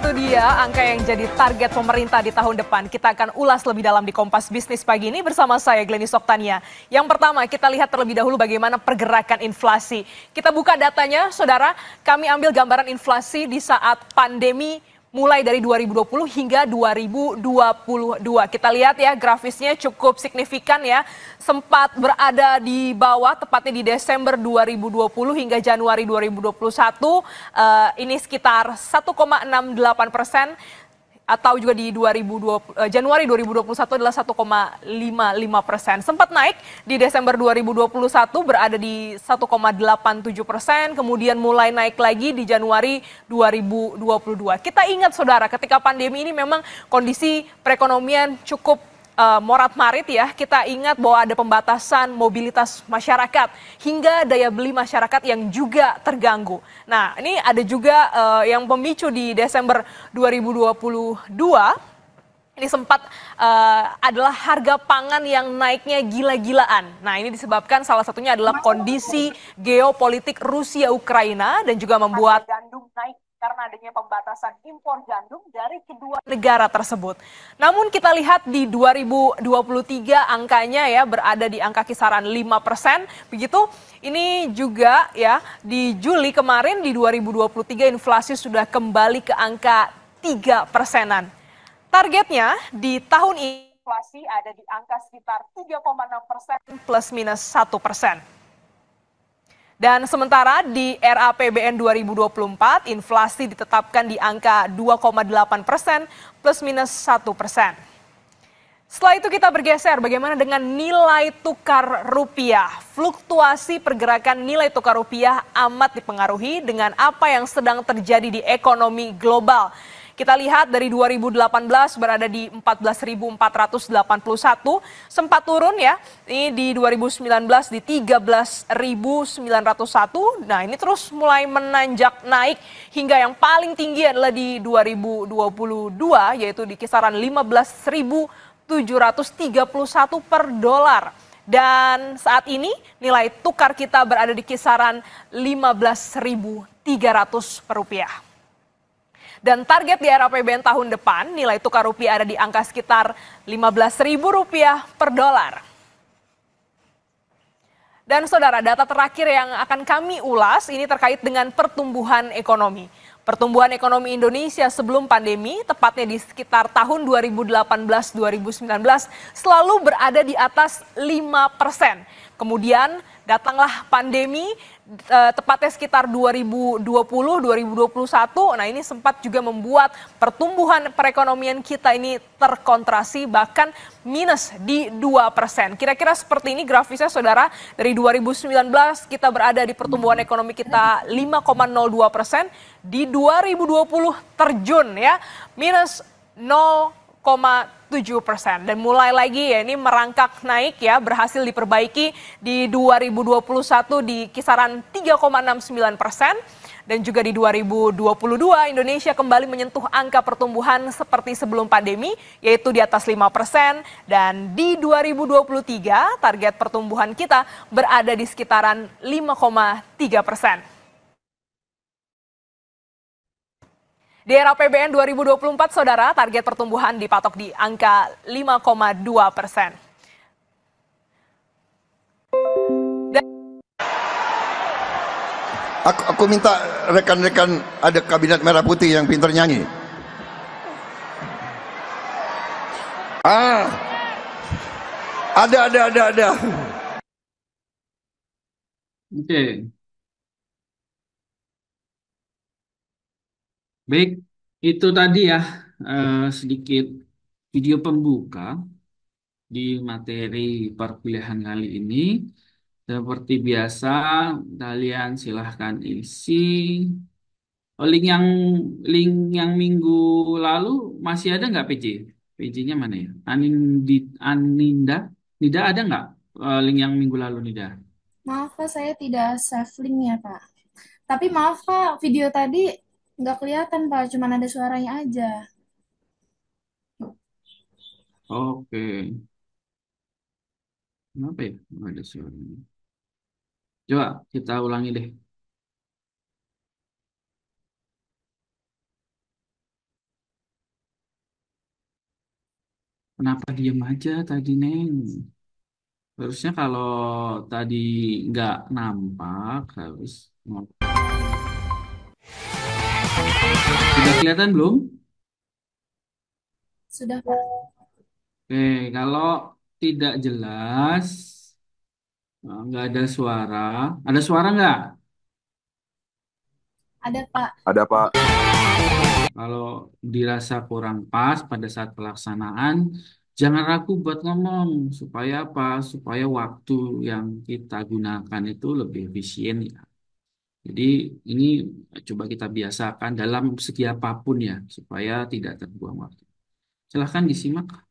itu dia angka yang jadi target pemerintah di tahun depan. Kita akan ulas lebih dalam di Kompas Bisnis pagi ini bersama saya Glenis Oktania. Yang pertama kita lihat terlebih dahulu bagaimana pergerakan inflasi. Kita buka datanya saudara, kami ambil gambaran inflasi di saat pandemi mulai dari 2020 hingga 2022. Kita lihat ya grafisnya cukup signifikan ya. Sempat berada di bawah tepatnya di Desember 2020 hingga Januari 2021. Ini sekitar 1,68%. Atau juga di Januari 2021 adalah 1,55%. Sempat naik di Desember 2021 berada di 1,87%, kemudian mulai naik lagi di Januari 2022. Kita ingat saudara, ketika pandemi ini memang kondisi perekonomian cukup morat-marit ya. Kita ingat bahwa ada pembatasan mobilitas masyarakat hingga daya beli masyarakat yang juga terganggu. Nah, ini ada juga yang pemicu di Desember 2022. Ini sempat adalah harga pangan yang naiknya gila-gilaan. Nah, ini disebabkan salah satunya adalah kondisi geopolitik Rusia-Ukraina dan juga membuat gandum naik karena adanya pembatasan impor gandum dari kedua negara tersebut. Namun kita lihat di 2023 angkanya ya berada di angka kisaran 5%. Begitu ini juga ya di Juli kemarin di 2023 inflasi sudah kembali ke angka 3%-an. Targetnya di tahun ini inflasi ada di angka sekitar 3,6% plus minus 1%. Dan sementara di RAPBN 2024 inflasi ditetapkan di angka 2,8% plus minus 1%. Setelah itu kita bergeser bagaimana dengan nilai tukar rupiah. Fluktuasi pergerakan nilai tukar rupiah amat dipengaruhi dengan apa yang sedang terjadi di ekonomi global. Kita lihat dari 2018 berada di 14.481, sempat turun ya. Ini di 2019 di 13.901. Nah, ini terus mulai menanjak naik hingga yang paling tinggi adalah di 2022 yaitu di kisaran 15.731 per dolar. Dan saat ini nilai tukar kita berada di kisaran 15.300 per rupiah. Dan target di RAPBN tahun depan nilai tukar rupiah ada di angka sekitar Rp15.000 per dolar. Dan saudara, data terakhir yang akan kami ulas ini terkait dengan pertumbuhan ekonomi. Pertumbuhan ekonomi Indonesia sebelum pandemi, tepatnya di sekitar tahun 2018-2019, selalu berada di atas 5%. Kemudian datanglah pandemi, tepatnya sekitar 2020-2021. Nah, ini sempat juga membuat pertumbuhan perekonomian kita ini terkontraksi bahkan minus di 2%. Kira-kira seperti ini grafisnya saudara. Dari 2019 kita berada di pertumbuhan ekonomi kita 5,02%. Di 2020 terjun ya minus 0,7%. Dan mulai lagi ya ini merangkak naik ya, berhasil diperbaiki di 2021 di kisaran 3,69%. Dan juga di 2022 Indonesia kembali menyentuh angka pertumbuhan seperti sebelum pandemi yaitu di atas 5%. Dan di 2023 target pertumbuhan kita berada di sekitaran 5,3%. Di RAPBN 2024, saudara, target pertumbuhan dipatok di angka 5,2%. Aku minta rekan-rekan ada kabinet merah putih yang pintar nyanyi. Ah, ada. Oke, baik. Itu tadi ya sedikit video pembuka di materi perkuliahan kali ini. Seperti biasa, kalian silahkan isi. Oh, link yang minggu lalu masih ada nggak PJ? PJ-nya mana ya? Aninda, Nida ada nggak link yang minggu lalu Nida? Maaf Pak, saya tidak save linknya Pak. Tapi maaf Pak, video tadi nggak kelihatan Pak, cuma ada suaranya aja. Oke, kenapa ya? Oh, ada suaranya. Coba kita ulangi deh. Kenapa diam aja tadi, Neng? Harusnya kalau tadi nggak nampak, harus sudah kelihatan belum? Sudah, Pak. Oke, kalau tidak jelas, nggak ada suara. Ada suara nggak? Ada, Pak. Ada Pak. Kalau dirasa kurang pas pada saat pelaksanaan, jangan ragu buat ngomong. Supaya apa? Supaya waktu yang kita gunakan itu lebih efisien ya. Jadi ini coba kita biasakan dalam segi apapun ya, supaya tidak terbuang waktu. Silahkan disimak.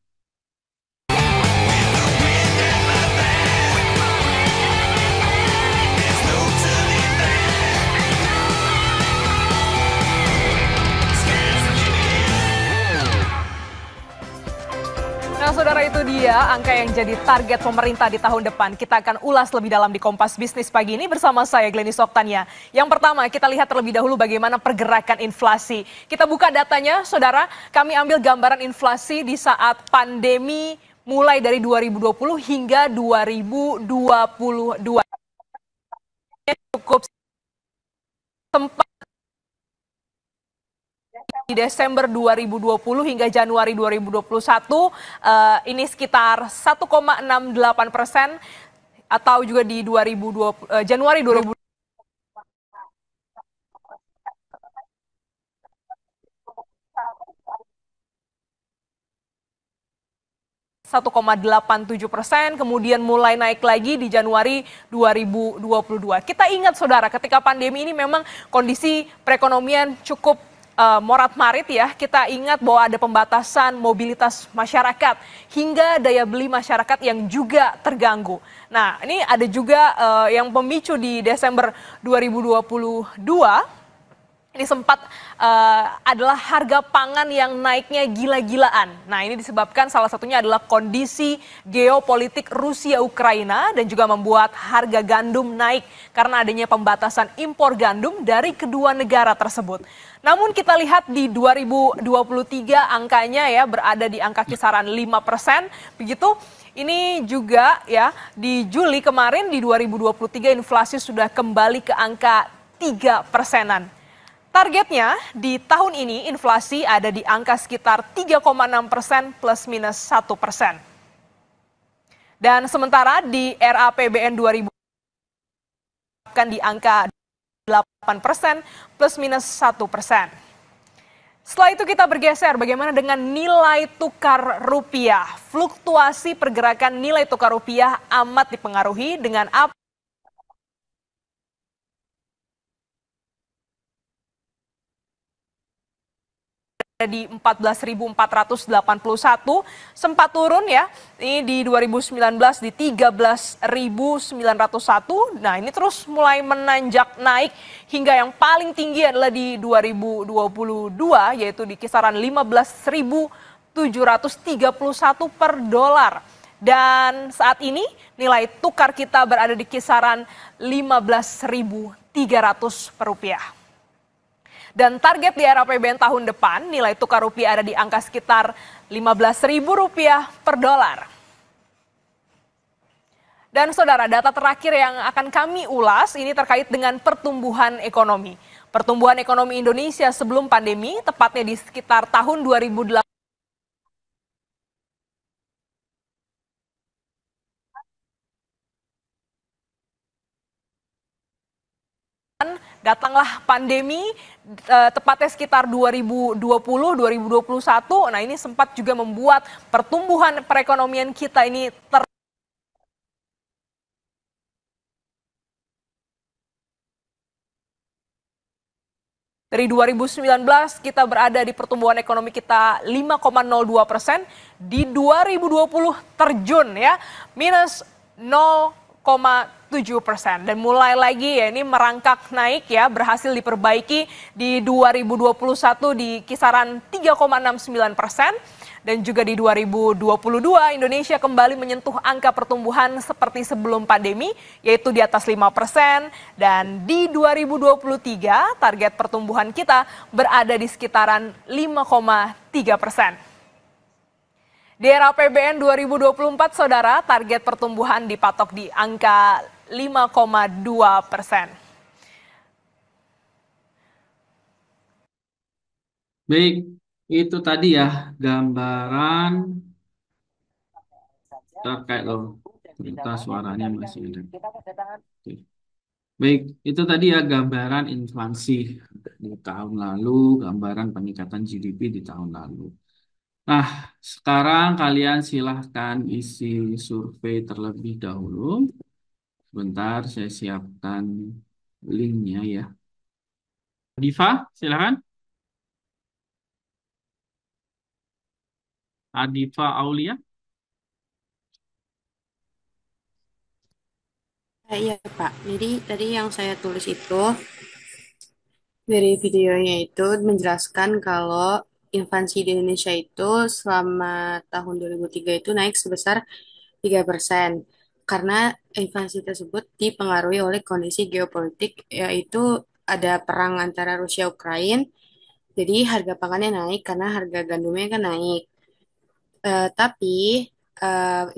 Nah, saudara, itu dia angka yang jadi target pemerintah di tahun depan. Kita akan ulas lebih dalam di Kompas Bisnis pagi ini bersama saya Gleni Soktania. Yang pertama, kita lihat terlebih dahulu bagaimana pergerakan inflasi. Kita buka datanya, saudara. Kami ambil gambaran inflasi di saat pandemi mulai dari 2020 hingga 2022. Cukup sempat di Desember 2020 hingga Januari 2021 ini sekitar 1,68% atau juga di Januari 2020 1,87%, kemudian mulai naik lagi di Januari 2022. Kita ingat, saudara, ketika pandemi ini memang kondisi perekonomian cukup morat-marit ya. Kita ingat bahwa ada pembatasan mobilitas masyarakat hingga daya beli masyarakat yang juga terganggu. Nah, ini ada juga yang pemicu di Desember 2022. Ini sempat adalah harga pangan yang naiknya gila-gilaan. Nah, ini disebabkan salah satunya adalah kondisi geopolitik Rusia-Ukraina dan juga membuat harga gandum naik karena adanya pembatasan impor gandum dari kedua negara tersebut. Namun kita lihat di 2023 angkanya ya berada di angka kisaran 5%. Begitu. Ini juga ya di Juli kemarin di 2023 inflasi sudah kembali ke angka 3%-an. Targetnya di tahun ini inflasi ada di angka sekitar 3,6% plus minus 1%. Dan sementara di RAPBN 2000 akan di angka 8% plus minus 1%. Setelah itu kita bergeser bagaimana dengan nilai tukar rupiah. Fluktuasi pergerakan nilai tukar rupiah amat dipengaruhi dengan apa di 14.481 sempat turun ya. Ini di 2019 di 13.901. Nah, ini terus mulai menanjak naik hingga yang paling tinggi adalah di 2022 yaitu di kisaran 15.731 per dolar. Dan saat ini nilai tukar kita berada di kisaran 15.300 per rupiah. Dan target di RAPBN tahun depan nilai tukar rupiah ada di angka sekitar Rp15.000 per dolar. Dan saudara, data terakhir yang akan kami ulas ini terkait dengan pertumbuhan ekonomi. Pertumbuhan ekonomi Indonesia sebelum pandemi, tepatnya di sekitar tahun 2008. Datanglah pandemi tepatnya sekitar 2020-2021. Nah, ini sempat juga membuat pertumbuhan perekonomian kita ini dari 2019 kita berada di pertumbuhan ekonomi kita 5,02%, di 2020 terjun ya minus 0,7%, dan mulai lagi ya ini merangkak naik ya, berhasil diperbaiki di 2021 di kisaran 3,69%. Dan juga di 2022 Indonesia kembali menyentuh angka pertumbuhan seperti sebelum pandemi, yaitu di atas 5%. Dan di 2023 target pertumbuhan kita berada di sekitaran 5,3%. Di era APBN 2024, Saudara, target pertumbuhan dipatok di angka 5,2%. Baik, itu tadi ya gambaran terkait loh. Ternyata suaranya masih ada. Oke. Baik, itu tadi ya gambaran inflasi di tahun lalu, gambaran peningkatan GDP di tahun lalu. Nah, sekarang kalian silahkan isi survei terlebih dahulu. Sebentar, saya siapkan linknya ya. Diva, silakan. Adifa Aulia. Iya, Pak. Jadi tadi yang saya tulis itu dari videonya itu menjelaskan kalau inflasi di Indonesia itu selama tahun 2003 itu naik sebesar 3%. Karena inflasi tersebut dipengaruhi oleh kondisi geopolitik, yaitu ada perang antara Rusia Ukraina. Jadi harga pangannya naik karena harga gandumnya kan naik. Tapi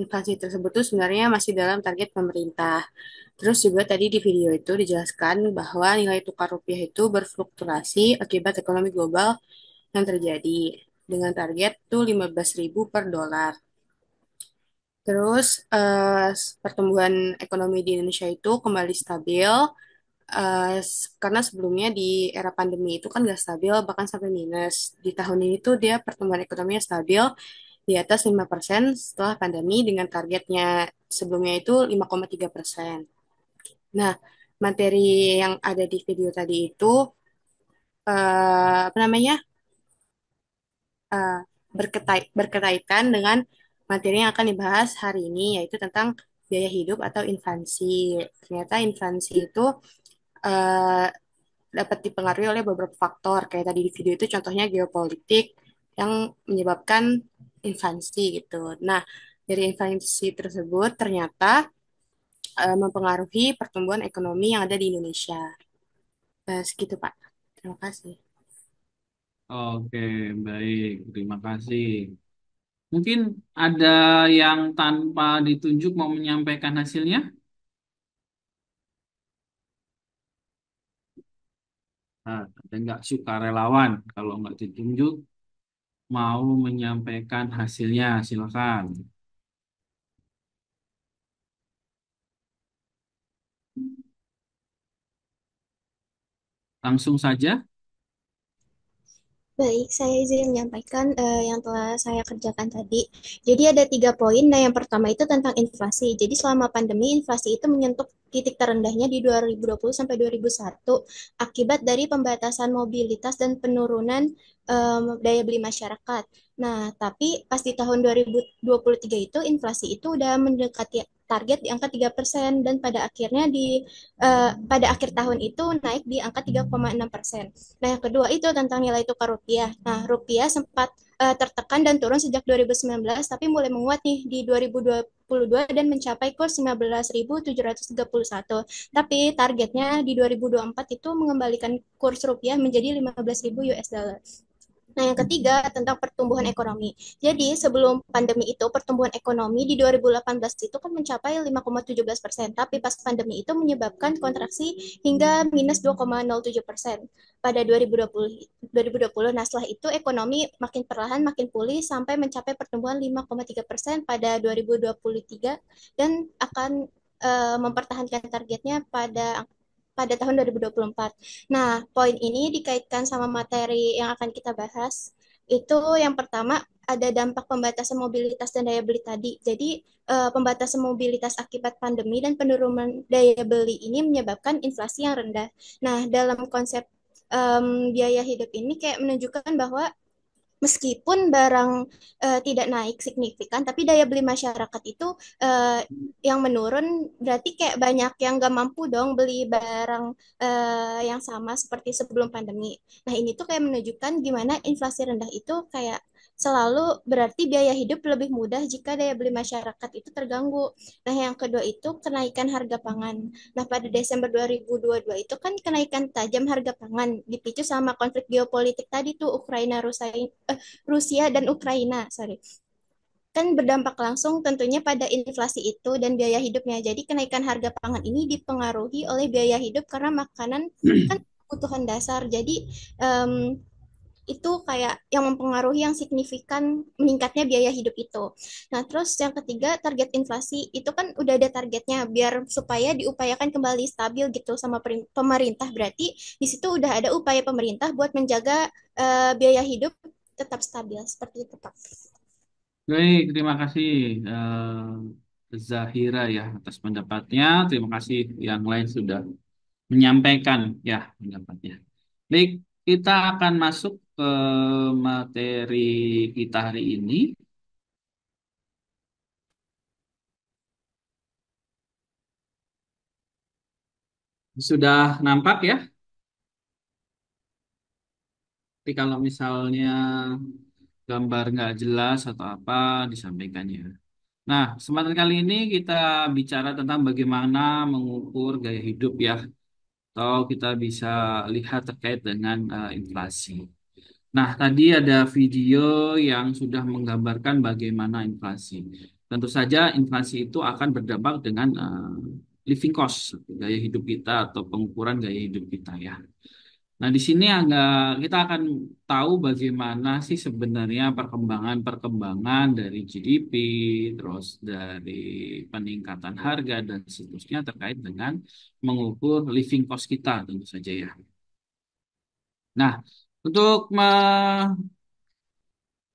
inflasi tersebut tuh sebenarnya masih dalam target pemerintah. Terus juga tadi di video itu dijelaskan bahwa nilai tukar rupiah itu berfluktuasi akibat ekonomi global yang terjadi dengan target tuh 15.000 per dolar. Terus pertumbuhan ekonomi di Indonesia itu kembali stabil karena sebelumnya di era pandemi itu kan nggak stabil bahkan sampai minus. Di tahun ini tuh dia pertumbuhan ekonominya stabil di atas 5% setelah pandemi dengan targetnya sebelumnya itu 5,3%. Nah, materi yang ada di video tadi itu apa namanya eh, berkaitan dengan materi yang akan dibahas hari ini yaitu tentang biaya hidup atau inflasi. Ternyata inflasi itu eh, dapat dipengaruhi oleh beberapa faktor kayak tadi di video itu contohnya geopolitik yang menyebabkan inflasi gitu. Nah, dari inflasi tersebut ternyata mempengaruhi pertumbuhan ekonomi yang ada di Indonesia. Segitu, Pak. Terima kasih. Oke, baik. Terima kasih. Mungkin ada yang tanpa ditunjuk mau menyampaikan hasilnya? Nah, ada nggak sukarelawan kalau nggak ditunjuk mau menyampaikan hasilnya? Silakan. Langsung saja. Baik, saya izin menyampaikan yang telah saya kerjakan tadi. Jadi ada 3 poin. Nah, yang pertama itu tentang inflasi. Jadi selama pandemi, inflasi itu menyentuh titik terendahnya di 2020 sampai 2001 akibat dari pembatasan mobilitas dan penurunan daya beli masyarakat. Nah, tapi pas di tahun 2023 itu inflasi itu udah mendekati target di angka 3% dan pada akhir tahun itu naik di angka 3,6%. Nah, yang kedua itu tentang nilai tukar rupiah. Nah, rupiah sempat tertekan dan turun sejak 2019, tapi mulai menguat nih di 2022 dan mencapai kurs 15.731. Tapi targetnya di 2024 itu mengembalikan kurs rupiah menjadi 15.000 US dollar. Nah, yang ketiga tentang pertumbuhan ekonomi. Jadi, sebelum pandemi itu, pertumbuhan ekonomi di 2018 itu kan mencapai 5,17%, tapi pas pandemi itu menyebabkan kontraksi hingga minus 2,07% pada 2020. Nah, setelah itu ekonomi makin perlahan makin pulih sampai mencapai pertumbuhan 5,3% pada 2023 dan akan mempertahankan targetnya pada tahun 2024. Nah, poin ini dikaitkan sama materi yang akan kita bahas. Itu yang pertama ada dampak pembatasan mobilitas dan daya beli tadi. Jadi, pembatasan mobilitas akibat pandemi dan penurunan daya beli ini menyebabkan inflasi yang rendah. Nah, dalam konsep biaya hidup ini kayak menunjukkan bahwa meskipun barang tidak naik signifikan, tapi daya beli masyarakat itu uh, yang menurun, berarti kayak banyak yang nggak mampu dong beli barang yang sama seperti sebelum pandemi. Nah, ini tuh kayak menunjukkan gimana inflasi rendah itu kayak selalu berarti biaya hidup lebih mudah jika daya beli masyarakat itu terganggu. Nah, yang kedua itu kenaikan harga pangan. Nah, pada Desember 2022 itu kan kenaikan tajam harga pangan dipicu sama konflik geopolitik tadi tuh Rusia dan Ukraina, sorry. kan berdampak langsung tentunya pada inflasi itu dan biaya hidupnya. Jadi kenaikan harga pangan ini dipengaruhi oleh biaya hidup karena makanan kan kebutuhan dasar. Jadi em, itu kayak yang mempengaruhi yang signifikan meningkatnya biaya hidup itu. Nah, terus yang ketiga, target inflasi itu kan udah ada targetnya biar supaya diupayakan kembali stabil gitu sama pemerintah. Berarti di situ udah ada upaya pemerintah buat menjaga biaya hidup tetap stabil seperti itu, Pak. Baik, terima kasih Zahira ya atas pendapatnya. Terima kasih yang lain sudah menyampaikan ya pendapatnya. Baik, kita akan masuk ke materi kita hari ini. Sudah nampak ya? Tapi kalau misalnya gambar nggak jelas atau apa disampaikannya. Nah, kesempatan kali ini kita bicara tentang bagaimana mengukur gaya hidup ya, atau kita bisa lihat terkait dengan inflasi. Nah, tadi ada video yang sudah menggambarkan bagaimana inflasi. Tentu saja inflasi itu akan berdampak dengan living cost, gaya hidup kita atau pengukuran gaya hidup kita ya. Nah, di sini kita akan tahu bagaimana sih sebenarnya perkembangan-perkembangan dari GDP, terus dari peningkatan harga dan seterusnya terkait dengan mengukur living cost kita tentu saja ya. Nah, untuk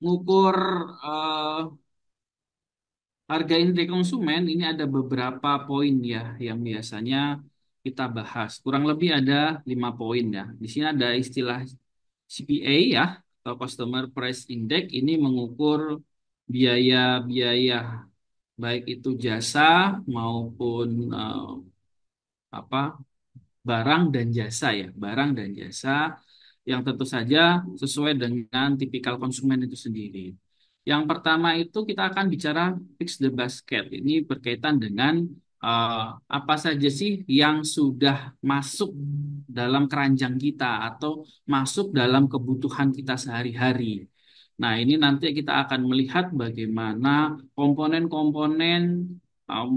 mengukur eh, harga indeks konsumen ini ada beberapa poin ya yang biasanya kita bahas. Kurang lebih ada 5 poin ya. Di sini ada istilah CPA ya atau Customer Price Index ini mengukur biaya-biaya baik itu jasa maupun apa barang dan jasa ya, barang dan jasa yang tentu saja sesuai dengan tipikal konsumen itu sendiri. Yang pertama itu kita akan bicara fix the basket. Ini berkaitan dengan apa saja sih yang sudah masuk dalam keranjang kita atau masuk dalam kebutuhan kita sehari-hari. Nah, ini nanti kita akan melihat bagaimana komponen-komponen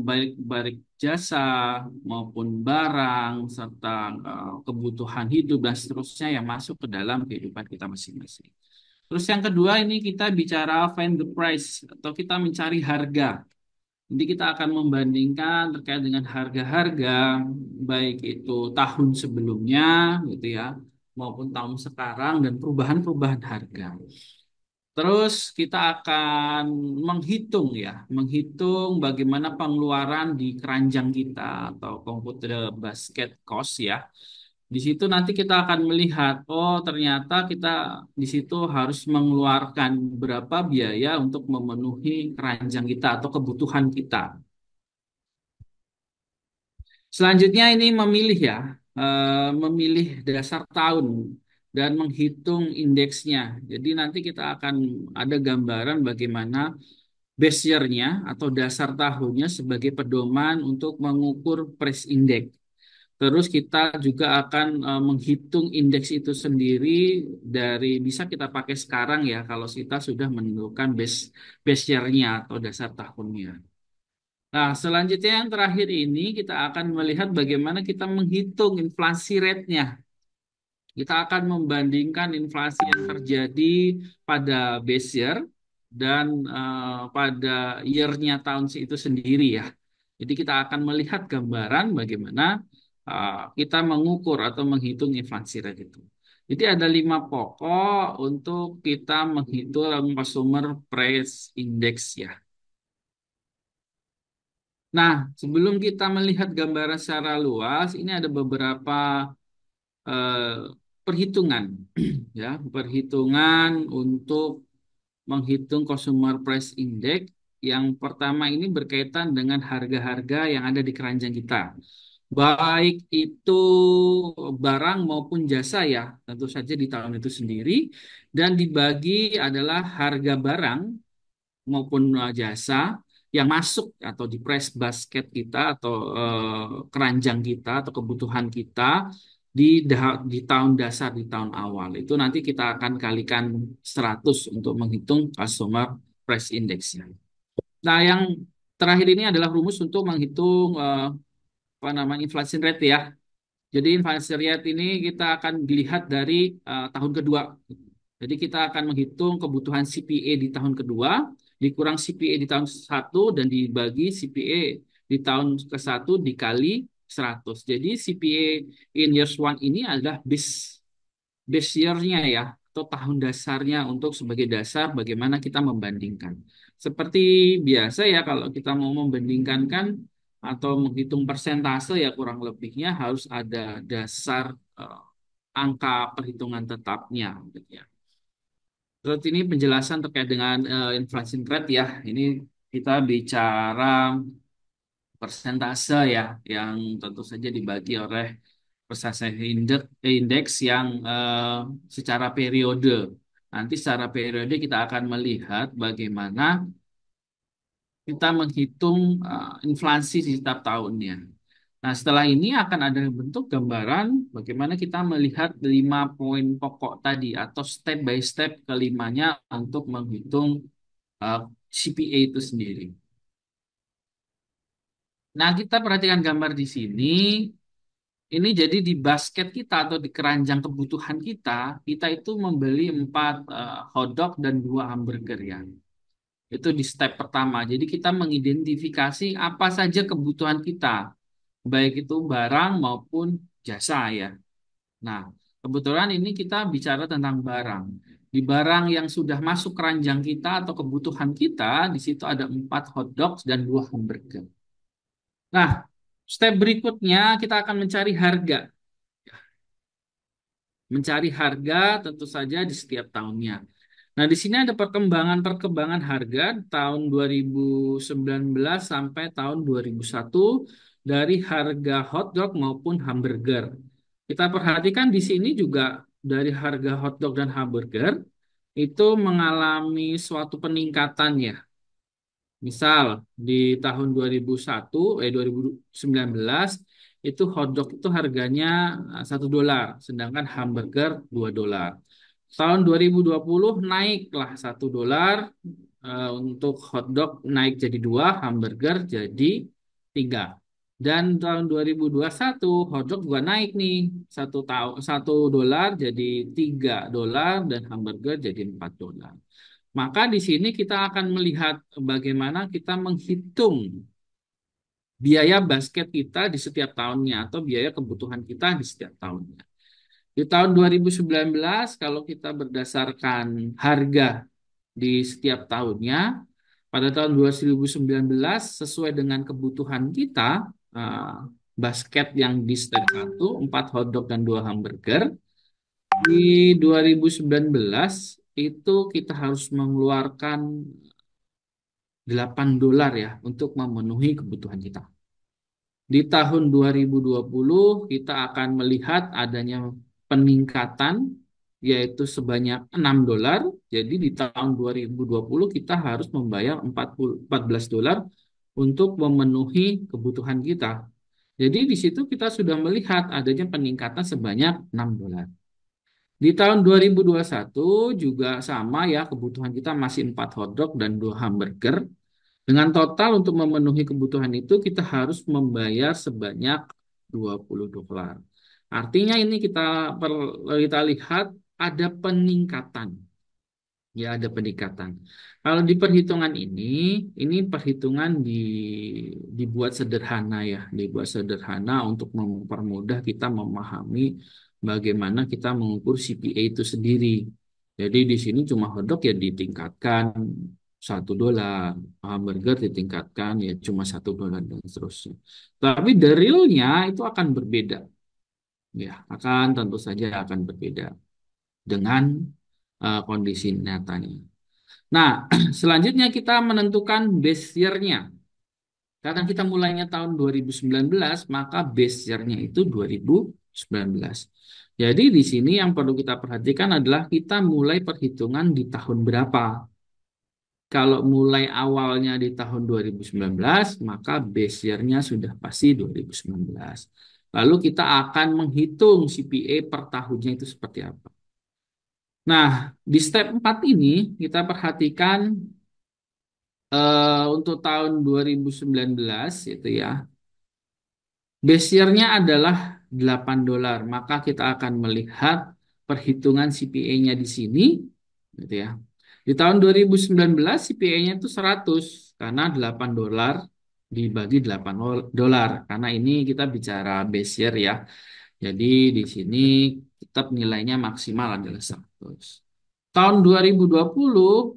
baik baik jasa maupun barang serta kebutuhan hidup dan seterusnya yang masuk ke dalam kehidupan kita masing-masing. Terus yang kedua ini kita bicara find the price atau kita mencari harga. Jadi kita akan membandingkan terkait dengan harga-harga baik itu tahun sebelumnya gitu ya maupun tahun sekarang dan perubahan-perubahan harga. Terus kita akan menghitung ya, menghitung bagaimana pengeluaran di keranjang kita atau komputer basket cost ya. Di situ nanti kita akan melihat, oh ternyata kita di situ harus mengeluarkan berapa biaya untuk memenuhi keranjang kita atau kebutuhan kita. Selanjutnya ini memilih ya, memilih dasar tahun dan menghitung indeksnya. Jadi nanti kita akan ada gambaran bagaimana base year-nya atau dasar tahunnya sebagai pedoman untuk mengukur price index. Terus kita juga akan menghitung indeks itu sendiri dari bisa kita pakai sekarang ya kalau kita sudah menentukan base year-nya atau dasar tahunnya. Nah, selanjutnya yang terakhir ini kita akan melihat bagaimana kita menghitung inflasi rate-nya. Kita akan membandingkan inflasi yang terjadi pada base year dan pada year-nya tahun itu sendiri ya. Jadi kita akan melihat gambaran bagaimana kita mengukur atau menghitung inflasi rate itu. Jadi ada 5 pokok untuk kita menghitung Consumer Price Index ya. Nah, sebelum kita melihat gambaran secara luas, ini ada beberapa eh, perhitungan, ya, perhitungan untuk menghitung Consumer Price Index. Yang pertama ini berkaitan dengan harga-harga yang ada di keranjang kita, baik itu barang maupun jasa ya, tentu saja di tahun itu sendiri, dan dibagi adalah harga barang maupun jasa yang masuk atau di price basket kita atau keranjang kita atau kebutuhan kita di tahun dasar di tahun awal itu nanti kita akan kalikan 100 untuk menghitung customer price index-nya. Nah, yang terakhir ini adalah rumus untuk menghitung apa namanya inflation rate ya. Jadi inflation rate ini kita akan dilihat dari tahun kedua. Jadi kita akan menghitung kebutuhan CPA di tahun kedua, dikurang CPA di tahun satu dan dibagi CPA di tahun ke satu dikali 100. Jadi CPA in years one ini adalah base year-nya ya, atau tahun dasarnya untuk sebagai dasar bagaimana kita membandingkan. Seperti biasa ya kalau kita mau membandingkan kan atau menghitung persentase ya kurang lebihnya harus ada dasar eh, angka perhitungan tetapnya gitu ya. Terus ini penjelasan terkait dengan inflation rate ya. Ini kita bicara persentase ya yang tentu saja dibagi oleh persentase indeks yang secara periode. Nanti secara periode kita akan melihat bagaimana kita menghitung inflasi di setiap tahunnya. Nah, setelah ini akan ada bentuk gambaran bagaimana kita melihat 5 poin pokok tadi atau step by step kelimanya untuk menghitung uh, CPA itu sendiri. Nah, kita perhatikan gambar di sini. Ini jadi di basket kita atau di keranjang kebutuhan kita itu membeli 4 hotdog dan 2 hamburger ya. Itu di step pertama. Jadi kita mengidentifikasi apa saja kebutuhan kita, baik itu barang maupun jasa ya. Nah, kebetulan ini kita bicara tentang barang. Di barang yang sudah masuk keranjang kita atau kebutuhan kita, di situ ada 4 hotdog dan 2 hamburger. Nah, step berikutnya kita akan mencari harga. Mencari harga tentu saja di setiap tahunnya. Nah, di sini ada perkembangan harga tahun 2019 sampai tahun 2001 dari harga hotdog maupun hamburger. Kita perhatikan di sini juga dari harga hotdog dan hamburger itu mengalami suatu peningkatan ya. Misal di tahun 2019 itu hotdog itu harganya $1, sedangkan hamburger $2. Tahun 2020 naiklah $1 untuk hotdog naik jadi 2, hamburger jadi 3. Dan tahun 2021 hotdog juga naik nih $1 jadi $3 dan hamburger jadi $4. Maka di sini kita akan melihat bagaimana kita menghitung biaya basket kita di setiap tahunnya atau biaya kebutuhan kita di setiap tahunnya. Di tahun 2019 kalau kita berdasarkan harga di setiap tahunnya, pada tahun 2019 sesuai dengan kebutuhan kita, eh, basket yang di step 1, 4 hotdog dan 2 hamburger, di 2019 itu kita harus mengeluarkan $8 ya untuk memenuhi kebutuhan kita. Di tahun 2020 kita akan melihat adanya peningkatan yaitu sebanyak $6. Jadi di tahun 2020 kita harus membayar $14 untuk memenuhi kebutuhan kita. Jadi di situ kita sudah melihat adanya peningkatan sebanyak $6. Di tahun 2021 juga sama ya, kebutuhan kita masih 4 hotdog dan 2 hamburger. Dengan total untuk memenuhi kebutuhan itu kita harus membayar sebanyak $20. Artinya ini kita lihat ada peningkatan. Ya, ada peningkatan. Kalau di perhitungan ini perhitungan dibuat sederhana ya, dibuat sederhana untuk mempermudah kita memahami bagaimana kita mengukur CPA itu sendiri. Jadi di sini cuma hotdog ya ditingkatkan $1, hamburger ditingkatkan ya cuma $1 dan seterusnya. Tapi the realnya itu akan berbeda, ya akan tentu saja akan berbeda dengan kondisi nyatanya. Nah, selanjutnya kita menentukan base year-nya. Karena kita mulainya tahun 2019, maka base year-nya itu 2019. Jadi di sini yang perlu kita perhatikan adalah kita mulai perhitungan di tahun berapa. Kalau mulai awalnya di tahun 2019, maka base year-nya sudah pasti 2019. Lalu kita akan menghitung CPA per tahunnya itu seperti apa. Nah, di step 4 ini kita perhatikan Untuk tahun 2019 itu ya, base year-nya adalah $8. Maka kita akan melihat perhitungan CPA-nya di sini, gitu ya. Di tahun 2019 CPA-nya itu 100 karena $8 dibagi $8 karena ini kita bicara base year ya. Jadi di sini tetap nilainya maksimal adalah 100. Tahun 2020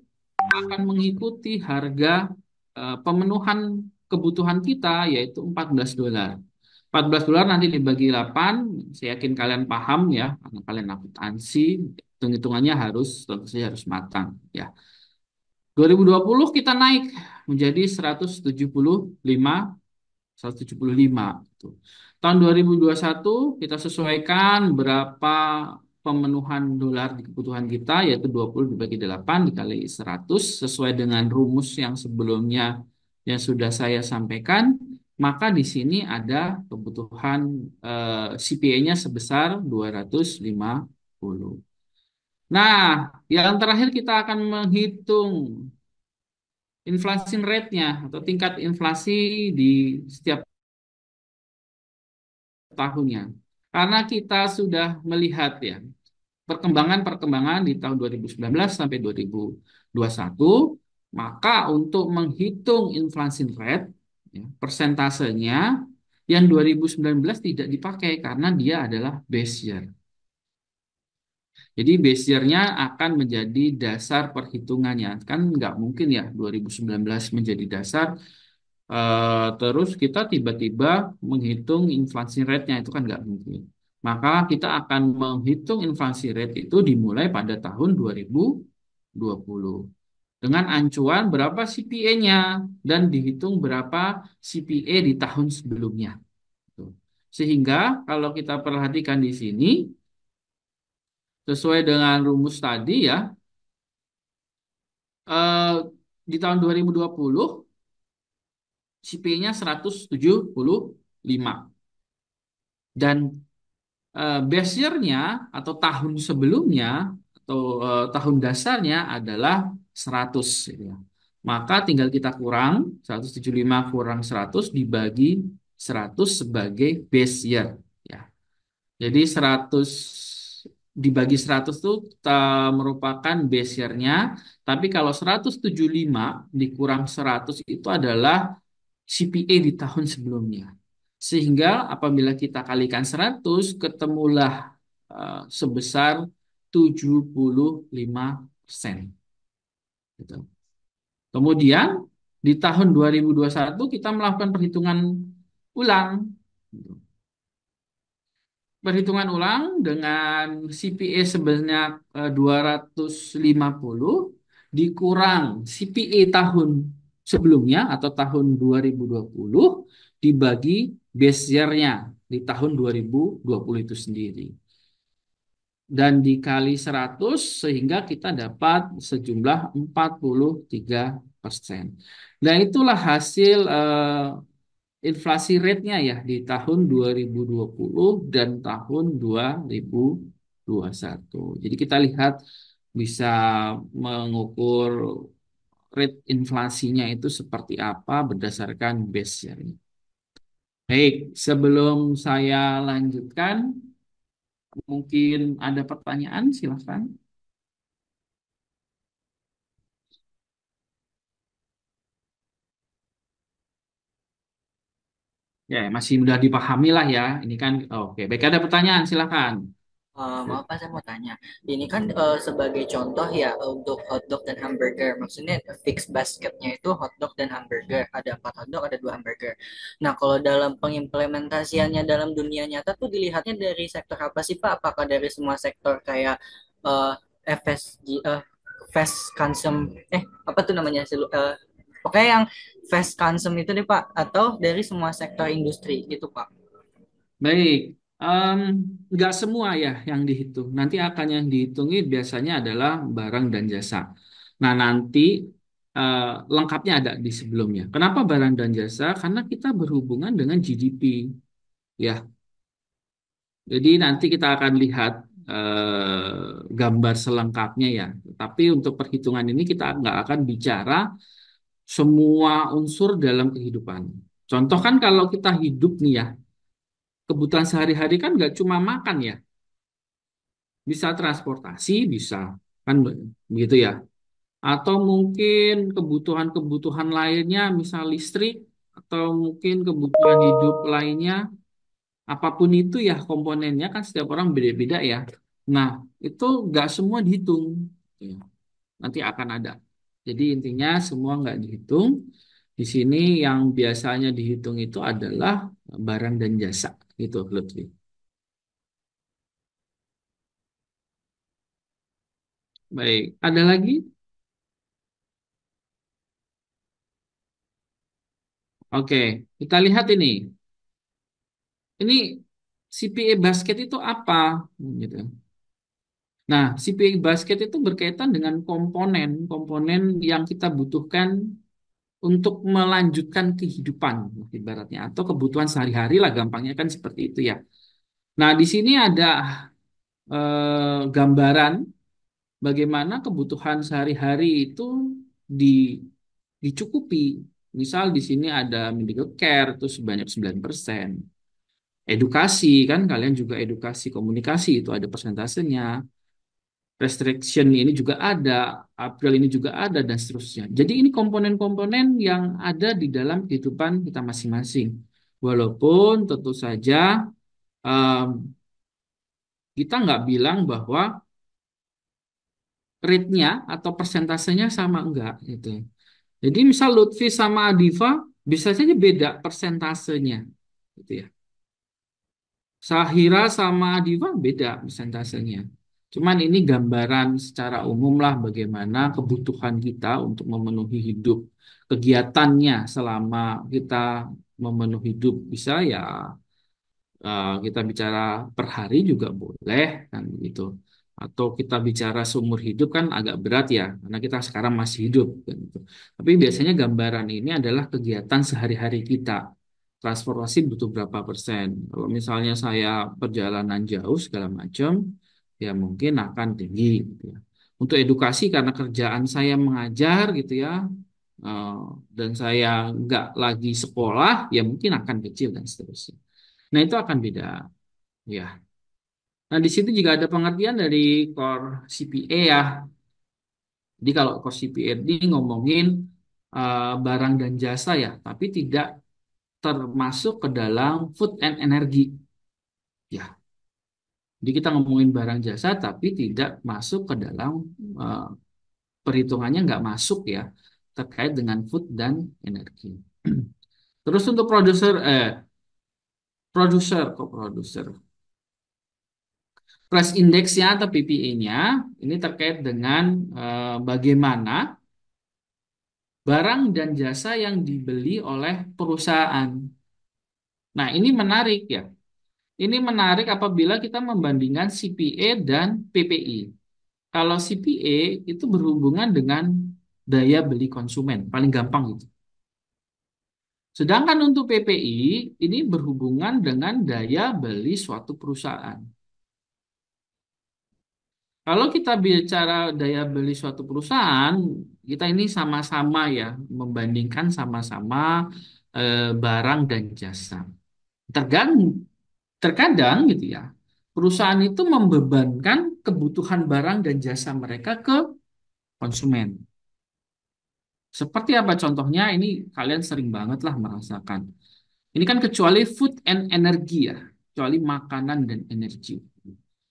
akan mengikuti harga pemenuhan kebutuhan kita yaitu $14. $14 nanti dibagi 8, saya yakin kalian paham ya, karena kalian akuntansi, hitung-hitungannya harus tentu saja harus matang ya. 2020 kita naik menjadi 175 gitu. Tahun 2021 kita sesuaikan berapa pemenuhan dolar di kebutuhan kita yaitu 20 dibagi 8 dikali 100 sesuai dengan rumus yang sebelumnya yang sudah saya sampaikan. Maka di sini ada kebutuhan CPA-nya sebesar 250. Nah, yang terakhir kita akan menghitung inflasi rate-nya atau tingkat inflasi di setiap tahunnya. Karena kita sudah melihat ya perkembangan-perkembangan di tahun 2019 sampai 2021, maka untuk menghitung inflasi rate ya, persentasenya yang 2019 tidak dipakai karena dia adalah base year. Jadi base year-nya akan menjadi dasar perhitungannya. Kan nggak mungkin ya 2019 menjadi dasar, terus kita tiba-tiba menghitung inflasi rate-nya itu kan nggak mungkin. Maka kita akan menghitung inflasi rate itu dimulai pada tahun 2020. Dengan acuan berapa CPA-nya dan dihitung berapa CPA di tahun sebelumnya. Sehingga kalau kita perhatikan di sini, sesuai dengan rumus tadi ya, di tahun 2020 CPI-nya 175 dan base year-nya atau tahun sebelumnya atau tahun dasarnya adalah 100 gitu ya. Maka tinggal kita kurang 175 kurang 100 dibagi 100 sebagai base year ya. Jadi 100 dibagi 100 itu merupakan base year-nya, tapi kalau 175 dikurang 100 itu adalah CPA di tahun sebelumnya. Sehingga apabila kita kalikan 100, ketemulah sebesar 75%. Gitu. Kemudian di tahun 2021 kita melakukan perhitungan ulang. Gitu. Perhitungan ulang dengan CPA sebanyak 250 dikurang CPA tahun sebelumnya atau tahun 2020 dibagi base year-nya di tahun 2020 itu sendiri. Dan dikali 100 sehingga kita dapat sejumlah 43%. Dan itulah hasil inflasi rate-nya ya di tahun 2020 dan tahun 2021. Jadi kita lihat bisa mengukur rate inflasinya itu seperti apa berdasarkan base year-nya. Baik, sebelum saya lanjutkan, mungkin ada pertanyaan, silahkan. Ya, masih mudah dipahami lah ya. Ini kan, oke. Baik, ada pertanyaan, silahkan. Maaf Pak, saya mau tanya. Ini kan sebagai contoh ya untuk hotdog dan hamburger. Maksudnya fix basketnya itu hotdog dan hamburger. Ada 4 hotdog, ada 2 hamburger. Nah, kalau dalam pengimplementasiannya dalam dunia nyata tuh dilihatnya dari sektor apa sih Pak? Apakah dari semua sektor kayak eh, FSG, fast consume, apa tuh namanya? Pokoknya yang fast consume itu deh Pak. Atau dari semua sektor industri gitu Pak? Baik, em, nggak semua ya yang dihitung. Nanti akan yang dihitungi biasanya adalah barang dan jasa. Nah, nanti eh, lengkapnya ada di sebelumnya. Kenapa barang dan jasa? Karena kita berhubungan dengan GDP, ya. Jadi nanti kita akan lihat gambar selengkapnya ya. Tapi untuk perhitungan ini kita nggak akan bicara semua unsur dalam kehidupan. Contoh kan kalau kita hidup nih ya, kebutuhan sehari-hari kan nggak cuma makan ya, bisa transportasi, bisa kan begitu ya. Atau mungkin kebutuhan-kebutuhan lainnya, misal listrik, atau mungkin kebutuhan hidup lainnya, apapun itu ya komponennya kan setiap orang beda-beda ya. Nah, itu nggak semua dihitung. Ya, nanti akan ada. Jadi intinya semua nggak dihitung. Di sini yang biasanya dihitung itu adalah barang dan jasa, gitu, Lutfi. Baik, ada lagi? Oke, kita lihat ini. Ini CPA basket itu apa? Gitu. Nah, CPA basket itu berkaitan dengan komponen-komponen yang kita butuhkan untuk melanjutkan kehidupan, ibaratnya, atau kebutuhan sehari-hari lah, gampangnya kan seperti itu ya. Nah, di sini ada gambaran bagaimana kebutuhan sehari-hari itu di, dicukupi. Misal di sini ada medical care itu sebanyak 9%. Edukasi kan kalian juga edukasi komunikasi itu ada persentasenya. Restriction ini juga ada, April ini juga ada dan seterusnya. Jadi ini komponen-komponen yang ada di dalam kehidupan kita masing-masing. Walaupun tentu saja em, kita nggak bilang bahwa rate-nya atau persentasenya sama enggak gitu. Jadi misal Lutfi sama Adifa bisa saja beda persentasenya gitu ya. Sahira sama Adifa beda persentasenya. Cuman ini gambaran secara umum lah bagaimana kebutuhan kita untuk memenuhi hidup. Kegiatannya selama kita memenuhi hidup bisa ya kita bicara per hari juga boleh kan gitu. Atau kita bicara seumur hidup kan agak berat ya karena kita sekarang masih hidup kan gitu. Tapi biasanya gambaran ini adalah kegiatan sehari-hari kita. Transportasi butuh berapa persen? Kalau misalnya saya perjalanan jauh segala macam, ya mungkin akan tinggi gitu ya. Untuk edukasi karena kerjaan saya mengajar gitu ya, eh, dan saya nggak lagi sekolah, ya mungkin akan kecil dan seterusnya. Nah itu akan beda ya. Nah di situ juga ada pengertian dari core CPA ya. Jadi kalau core CPA ini ngomongin barang dan jasa ya, tapi tidak termasuk ke dalam food and energy. Ya, jadi kita ngomongin barang jasa tapi tidak masuk ke dalam eh, perhitungannya nggak masuk ya terkait dengan food dan energi. Terus untuk produser. Price index-nya atau PPI-nya ini terkait dengan bagaimana barang dan jasa yang dibeli oleh perusahaan. Nah, ini menarik ya. Ini menarik apabila kita membandingkan CPA dan PPI. Kalau CPA itu berhubungan dengan daya beli konsumen, paling gampang itu. Sedangkan untuk PPI ini berhubungan dengan daya beli suatu perusahaan. Kalau kita bicara daya beli suatu perusahaan, kita ini sama-sama ya, membandingkan sama-sama barang dan jasa. Tergantung, terkadang gitu ya, perusahaan itu membebankan kebutuhan barang dan jasa mereka ke konsumen. Seperti apa contohnya? Ini kalian sering banget lah merasakan. Ini kan kecuali food and energy ya, kecuali makanan dan energi.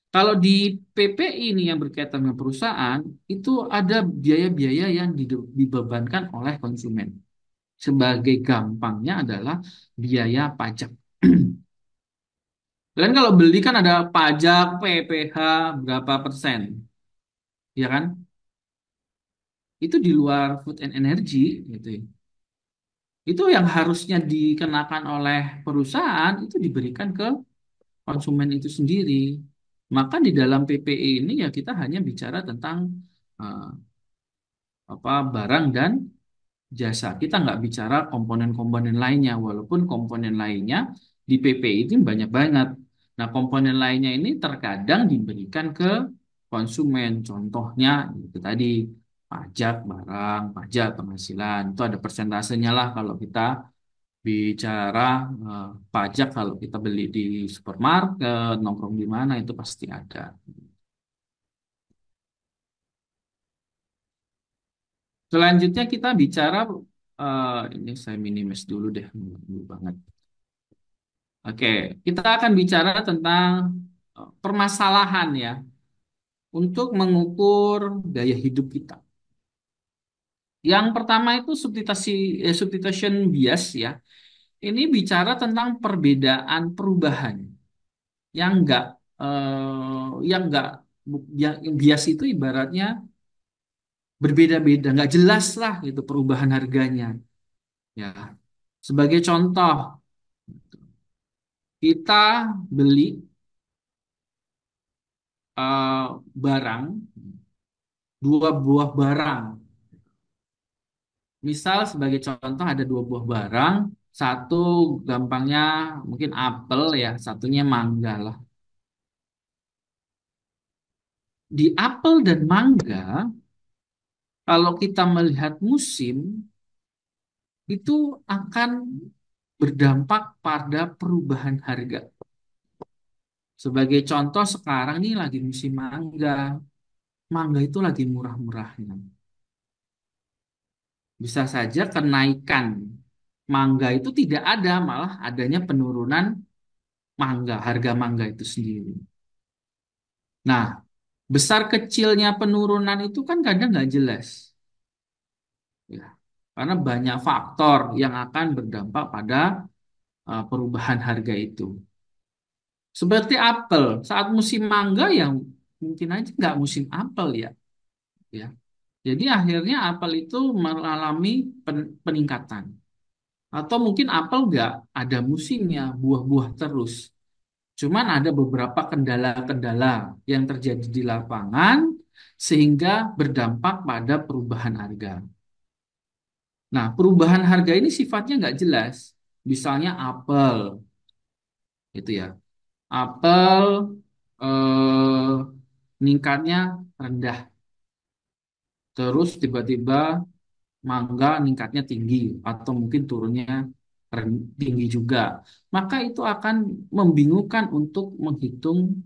Kalau di PPI ini yang berkaitan dengan perusahaan, itu ada biaya-biaya yang dibebankan oleh konsumen. Sebagai gampangnya adalah biaya pajak. Kalian kalau beli kan ada pajak PPh berapa persen, ya kan? Itu di luar food and energy gitu ya. Itu yang harusnya dikenakan oleh perusahaan itu diberikan ke konsumen itu sendiri. Maka di dalam PPI ini ya kita hanya bicara tentang eh, apa barang dan jasa. Kita nggak bicara komponen-komponen lainnya, walaupun komponen lainnya di PPI itu banyak banget. Nah, komponen lainnya ini terkadang diberikan ke konsumen. Contohnya itu tadi pajak barang, pajak penghasilan. Itu ada persentasenya lah kalau kita bicara pajak kalau kita beli di supermarket, nongkrong di mana itu pasti ada. Selanjutnya kita bicara ini saya minimize dulu deh, dulu banget. Oke, kita akan bicara tentang permasalahan ya untuk mengukur gaya hidup kita. Yang pertama itu substitution bias ya. Ini bicara tentang perbedaan perubahan yang enggak yang bias itu ibaratnya berbeda-beda, nggak jelas lah gitu perubahan harganya. Ya, sebagai contoh, kita beli barang, dua buah barang. Misal sebagai contoh ada dua buah barang, satu gampangnya mungkin apel ya, satunya mangga lah. Di apel dan mangga, kalau kita melihat musim, itu akan berdampak pada perubahan harga. Sebagai contoh sekarang nih lagi musim mangga. Mangga itu lagi murah-murahnya. Bisa saja kenaikan mangga itu tidak ada, malah adanya penurunan mangga, harga mangga itu sendiri. Nah, besar kecilnya penurunan itu kan kadang nggak jelas. Ya, karena banyak faktor yang akan berdampak pada perubahan harga itu. Seperti apel, saat musim mangga yang mungkin aja nggak musim apel ya. Ya. Jadi akhirnya apel itu mengalami peningkatan. Atau mungkin apel nggak ada musimnya, buah-buah terus. Cuman ada beberapa kendala-kendala yang terjadi di lapangan sehingga berdampak pada perubahan harga. Nah, perubahan harga ini sifatnya nggak jelas. Misalnya apel, itu ya. Apel meningkatnya rendah. Terus tiba-tiba mangga ningkatnya tinggi atau mungkin turunnya tinggi juga. Maka itu akan membingungkan untuk menghitung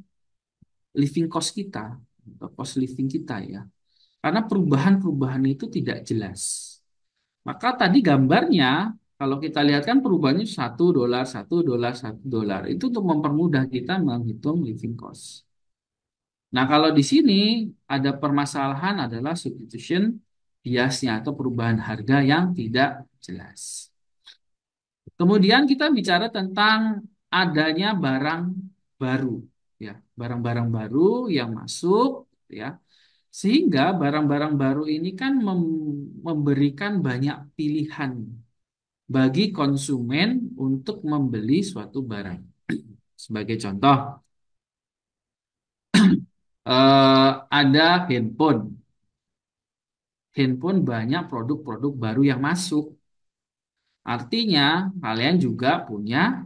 living cost kita, atau cost living kita ya. Karena perubahan-perubahan itu tidak jelas. Maka tadi gambarnya, kalau kita lihat kan perubahannya $1, $1, $1. Itu untuk mempermudah kita menghitung living cost. Nah, kalau di sini ada permasalahan adalah substitution biasnya atau perubahan harga yang tidak jelas. Kemudian kita bicara tentang adanya barang baru, ya, barang-barang baru yang masuk, ya, sehingga barang-barang baru ini kan memberikan banyak pilihan bagi konsumen untuk membeli suatu barang. Sebagai contoh, ada handphone. Handphone banyak produk-produk baru yang masuk. Artinya kalian juga punya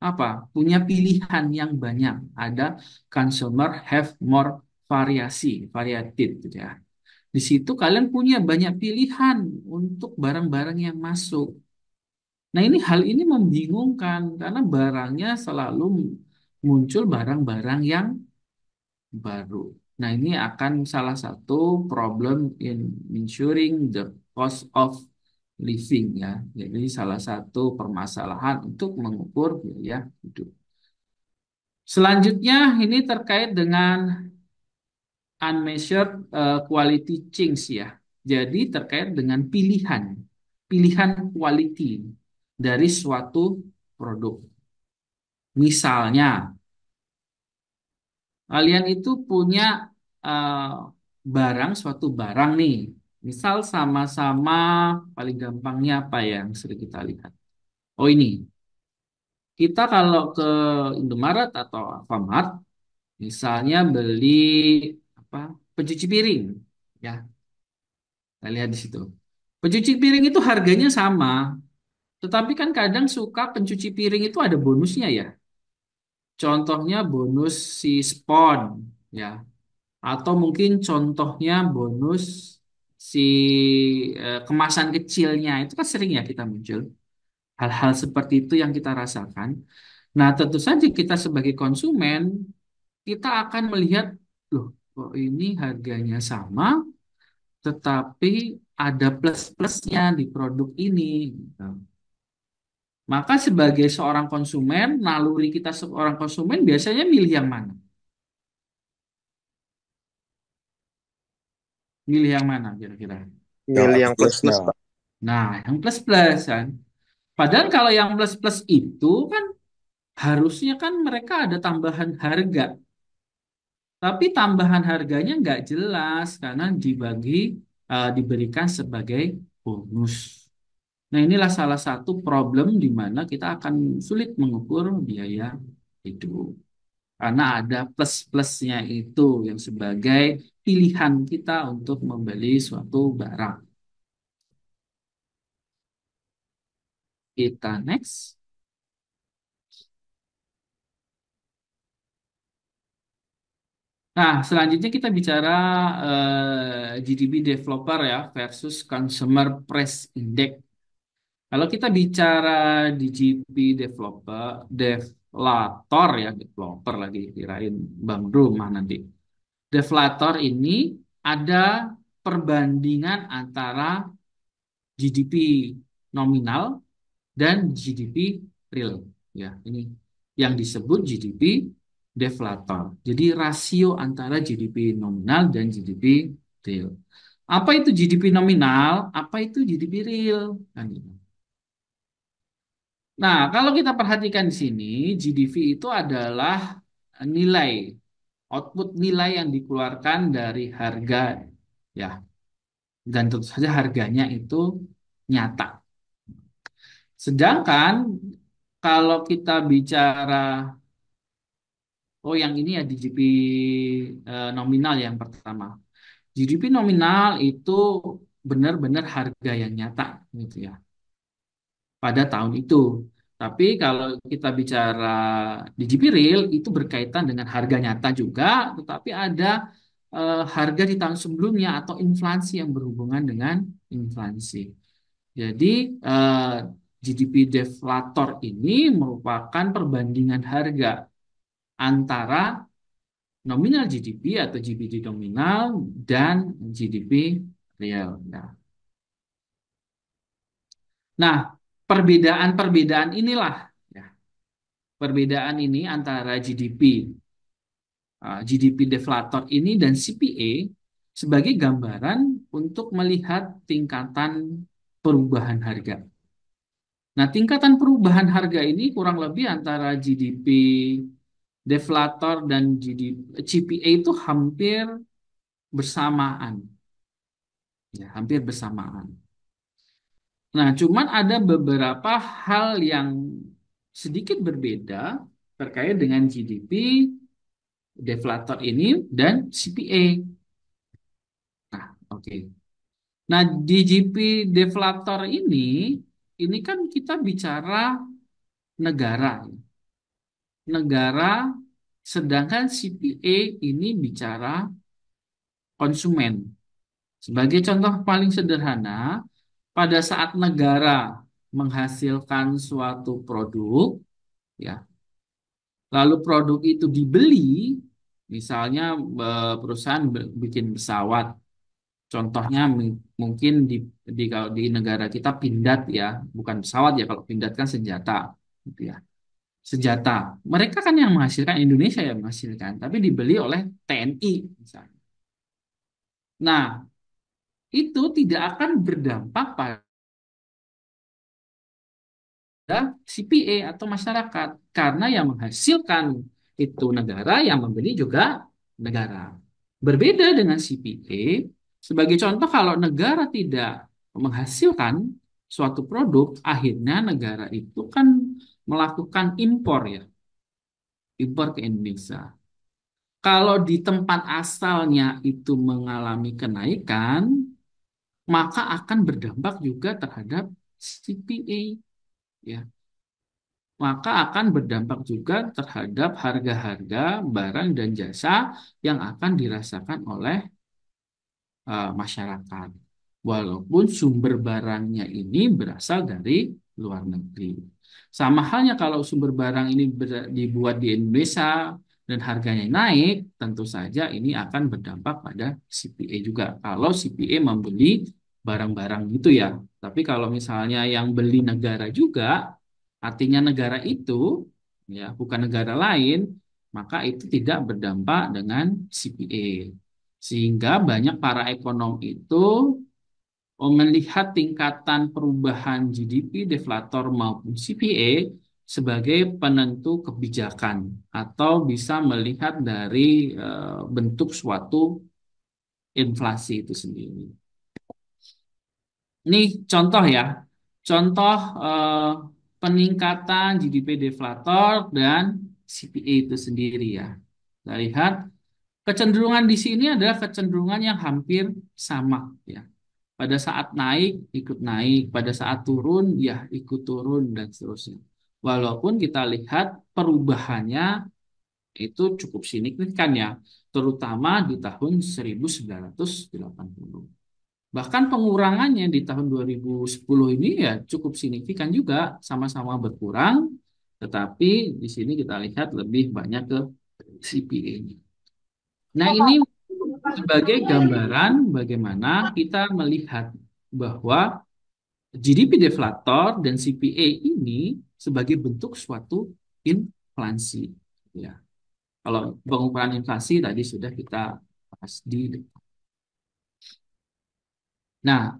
apa? Punya pilihan yang banyak. Ada consumer have more variated gitu ya. Di situ kalian punya banyak pilihan untuk barang-barang yang masuk. Nah, hal ini membingungkan karena barangnya selalu muncul barang-barang yang baru. Nah, ini akan salah satu problem in ensuring the cost of living ya. Jadi salah satu permasalahan untuk mengukur biaya hidup. Selanjutnya ini terkait dengan unmeasured quality change ya. Jadi terkait dengan pilihan quality dari suatu produk. Misalnya, kalian itu punya eh, suatu barang nih. Misal sama-sama paling gampangnya apa ya yang sering kita lihat. Oh ini, kita kalau ke Indomaret atau Alfamart, misalnya beli apa pencuci piring, ya, kita lihat di situ. Pencuci piring itu harganya sama, tetapi kan kadang suka pencuci piring itu ada bonusnya ya. Contohnya bonus si spon, ya, Atau mungkin contohnya bonus si kemasan kecilnya itu kan sering ya kita muncul. Hal-hal seperti itu yang kita rasakan. Nah, tentu saja kita sebagai konsumen, kita akan melihat, loh, kok ini harganya sama, tetapi ada plus-plusnya di produk ini, gitu. Maka sebagai seorang konsumen, naluri kita seorang konsumen biasanya milih yang mana? Milih yang mana kira-kira? Yang Milih plus yang plus-plus, plusnya. Pak. Nah, yang plus-plus kan. Padahal kalau yang plus-plus itu kan harusnya kan mereka ada tambahan harga. Tapi tambahan harganya nggak jelas karena diberikan sebagai bonus. Nah, inilah salah satu problem di mana kita akan sulit mengukur biaya hidup. Karena ada plus-plusnya itu yang sebagai pilihan kita untuk membeli suatu barang. Kita next. Nah, selanjutnya kita bicara GDP developer ya versus Consumer Price Index. Kalau kita bicara di GDP deflator ya, developer lagi kirain Bang Rumah nanti. Deflator ini ada perbandingan antara GDP nominal dan GDP real. Ya, ini yang disebut GDP deflator. Jadi rasio antara GDP nominal dan GDP real. Apa itu GDP nominal? Apa itu GDP real? Kan gitu. Nah, kalau kita perhatikan di sini, GDP itu adalah nilai, output nilai yang dikeluarkan dari harga, ya. Dan tentu saja harganya itu nyata. Sedangkan kalau kita bicara, oh yang ini ya GDP nominal yang pertama. GDP nominal itu benar-benar harga yang nyata, gitu ya, pada tahun itu. Tapi kalau kita bicara di GP Real itu berkaitan dengan harga nyata juga, tetapi ada harga di tahun sebelumnya atau inflasi yang berhubungan dengan inflasi. Jadi eh, GDP deflator ini merupakan perbandingan harga antara nominal GDP atau GDP nominal dan GDP real. Nah, perbedaan-perbedaan inilah ya, perbedaan ini antara GDP deflator ini dan CPA sebagai gambaran untuk melihat tingkatan perubahan harga. Nah, tingkatan perubahan harga ini kurang lebih antara GDP deflator dan GDP CPA itu hampir bersamaan. Ya, hampir bersamaan. Nah, cuman ada beberapa hal yang sedikit berbeda terkait dengan GDP deflator ini dan CPA. Nah, oke. Nah, di GDP deflator ini kan kita bicara negara. Negara, sedangkan CPA ini bicara konsumen. Sebagai contoh paling sederhana, pada saat negara menghasilkan suatu produk, ya, lalu produk itu dibeli, misalnya perusahaan bikin pesawat, contohnya mungkin kalau di negara kita Pindad ya, bukan pesawat ya, kalau Pindad kan senjata, gitu ya. Senjata, mereka kan yang menghasilkan, Indonesia yang menghasilkan, tapi dibeli oleh TNI misalnya. Nah, itu tidak akan berdampak pada CPA atau masyarakat karena yang menghasilkan itu negara, yang membeli juga negara. Berbeda dengan CPA, sebagai contoh kalau negara tidak menghasilkan suatu produk, akhirnya negara itu kan melakukan impor ya, impor ke Indonesia. Kalau di tempat asalnya itu mengalami kenaikan, maka akan berdampak juga terhadap CPA ya. maka akan berdampak juga terhadap harga-harga barang dan jasa yang akan dirasakan oleh masyarakat. Walaupun sumber barangnya ini berasal dari luar negeri. Sama halnya kalau sumber barang ini dibuat di Indonesia dan harganya naik, tentu saja ini akan berdampak pada CPA juga. Kalau CPA membeli barang-barang gitu ya. Tapi kalau misalnya yang beli negara juga, artinya negara itu ya bukan negara lain, maka itu tidak berdampak dengan CPA. Sehingga banyak para ekonom itu melihat tingkatan perubahan GDP, deflator maupun CPA sebagai penentu kebijakan atau bisa melihat dari bentuk suatu inflasi itu sendiri. Ini contoh ya, contoh peningkatan GDP deflator dan CPA itu sendiri ya. Kita lihat kecenderungan di sini adalah kecenderungan yang hampir sama ya. Pada saat naik ikut naik, pada saat turun ya ikut turun dan seterusnya. Walaupun kita lihat perubahannya itu cukup signifikan ya, terutama di tahun 1980. Bahkan pengurangannya di tahun 2010 ini ya cukup signifikan juga, sama-sama berkurang, tetapi di sini kita lihat lebih banyak ke CPA-nya. Nah, ini sebagai gambaran bagaimana kita melihat bahwa GDP deflator dan CPA ini sebagai bentuk suatu inflasi. Ya, kalau pengukuran inflasi tadi sudah kita bahas di depan. Nah,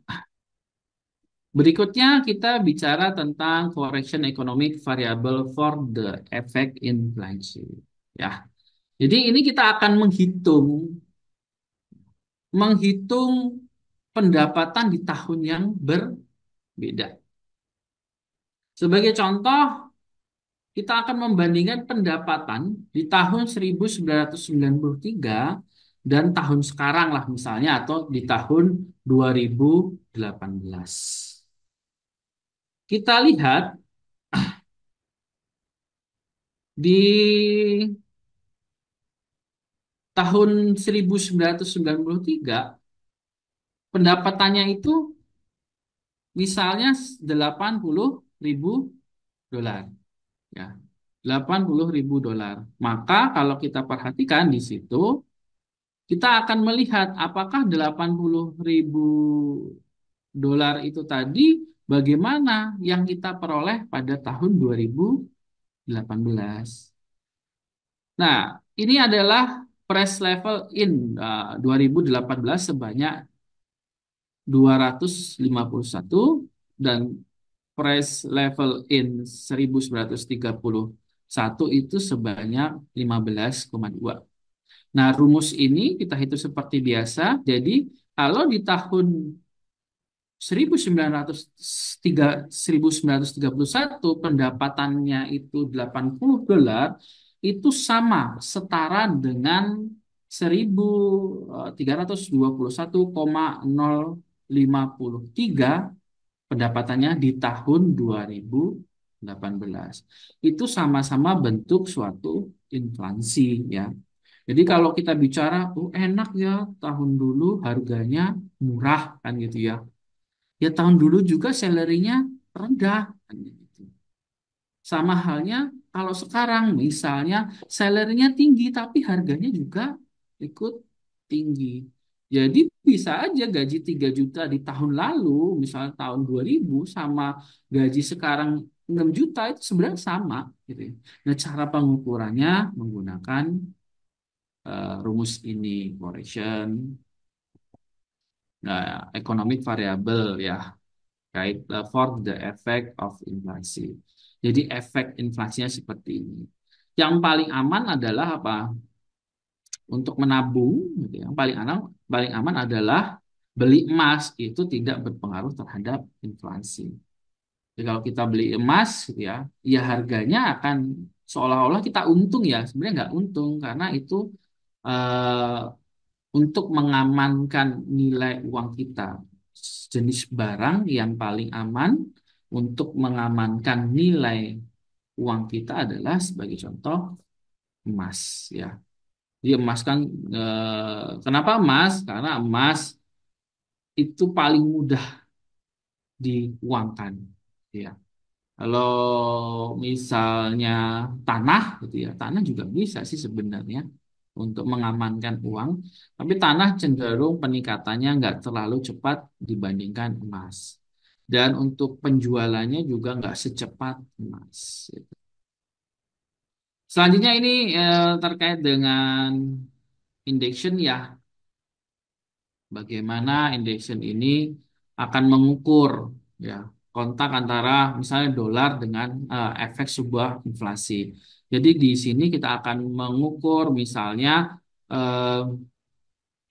berikutnya kita bicara tentang correction economic variable for the effect inflation. Ya, jadi ini kita akan menghitung pendapatan di tahun yang berbeda. Sebagai contoh, kita akan membandingkan pendapatan di tahun 1993 dan tahun sekarang lah misalnya, atau di tahun 2018. Kita lihat di tahun 1993 pendapatannya itu misalnya 80.000 dolar ya, 80.000 dolar. Maka kalau kita perhatikan di situ, kita akan melihat apakah 80.000 dolar itu tadi bagaimana yang kita peroleh pada tahun 2018. Nah, ini adalah price level in 2018 sebanyak 251 dan price level in 1931 itu sebanyak 15,2. Nah, rumus ini kita hitung seperti biasa. Jadi, kalau di tahun 1931 pendapatannya itu 80 dolar, itu sama, setara dengan 1321,053 pendapatannya di tahun 2018. Itu sama-sama bentuk suatu inflasi ya. Jadi kalau kita bicara, oh enak ya tahun dulu harganya murah kan gitu ya. Ya tahun dulu juga salary-nya rendah kan gitu. Sama halnya kalau sekarang misalnya salary-nya tinggi tapi harganya juga ikut tinggi. Jadi bisa aja gaji 3 juta di tahun lalu, misalnya tahun 2000 sama gaji sekarang 6 juta itu sebenarnya sama gitu ya. Nah, cara pengukurannya menggunakan rumus ini, correction economic variable ya, right, for the effect of inflasi. Jadi efek inflasinya seperti ini. Yang paling aman adalah apa? Untuk menabung, gitu ya. Paling aman adalah beli emas, itu tidak berpengaruh terhadap inflasi. Jadi kalau kita beli emas, gitu ya, ya harganya akan seolah-olah kita untung ya, sebenarnya nggak untung karena itu eh, untuk mengamankan nilai uang kita. Jenis barang yang paling aman untuk mengamankan nilai uang kita adalah sebagai contoh emas ya. Jadi emas kan kenapa emas? Karena emas itu paling mudah diuangkan ya. Kalau misalnya tanah gitu ya, tanah juga bisa sih sebenarnya untuk mengamankan uang, tapi tanah cenderung peningkatannya nggak terlalu cepat dibandingkan emas. Dan untuk penjualannya juga nggak secepat emas. Gitu. Selanjutnya ini terkait dengan indexation ya. Bagaimana indexation ini akan mengukur ya kontak antara misalnya dolar dengan efek sebuah inflasi. Jadi di sini kita akan mengukur misalnya eh,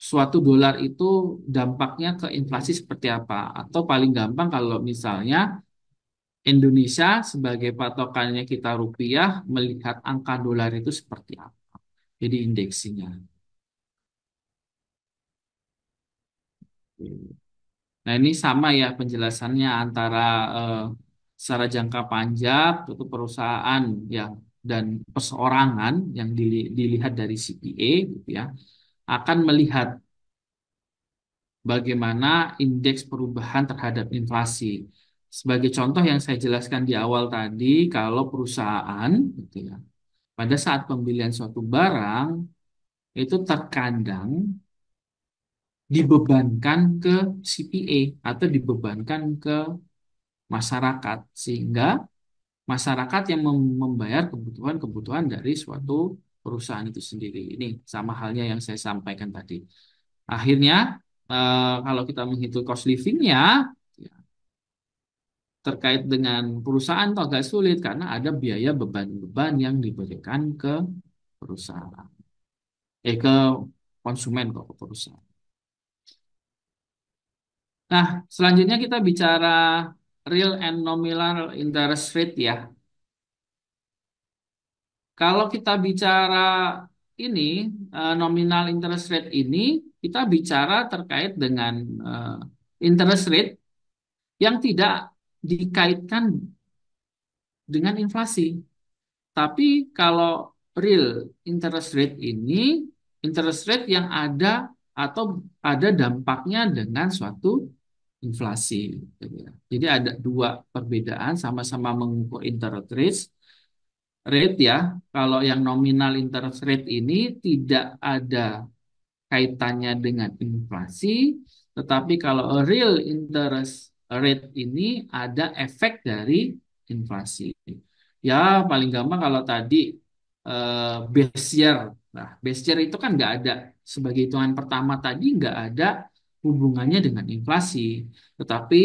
suatu dolar itu dampaknya ke inflasi seperti apa. Atau paling gampang kalau misalnya Indonesia sebagai patokannya kita rupiah melihat angka dolar itu seperti apa. Jadi indeksinya. Nah, ini sama ya penjelasannya antara eh, secara jangka panjang itu perusahaan yang dan perseorangan yang dilihat dari CPA gitu ya akan melihat bagaimana indeks perubahan terhadap inflasi. Sebagai contoh yang saya jelaskan di awal tadi, kalau perusahaan gitu ya, pada saat pembelian suatu barang itu terkadang dibebankan ke CPA atau dibebankan ke masyarakat sehingga masyarakat yang membayar kebutuhan-kebutuhan dari suatu perusahaan itu sendiri. Ini sama halnya yang saya sampaikan tadi. Akhirnya kalau kita menghitung cost living-nya ya, terkait dengan perusahaan itu agak sulit karena ada biaya beban-beban yang diberikan ke perusahaan, ke konsumen kok ke perusahaan. Nah, selanjutnya kita bicara real and nominal interest rate ya. Kalau kita bicara ini nominal interest rate ini kita bicara terkait dengan interest rate yang tidak dikaitkan dengan inflasi. Tapi kalau real interest rate ini interest rate yang ada atau ada dampaknya dengan suatu inflasi. Gitu ya. Jadi ada dua perbedaan sama-sama mengukur interest rate ya. Kalau yang nominal interest rate ini tidak ada kaitannya dengan inflasi, tetapi kalau real interest rate ini ada efek dari inflasi. Ya, paling gampang kalau tadi base year. Nah, base year itu kan nggak ada sebagai hitungan pertama tadi nggak ada hubungannya dengan inflasi, tetapi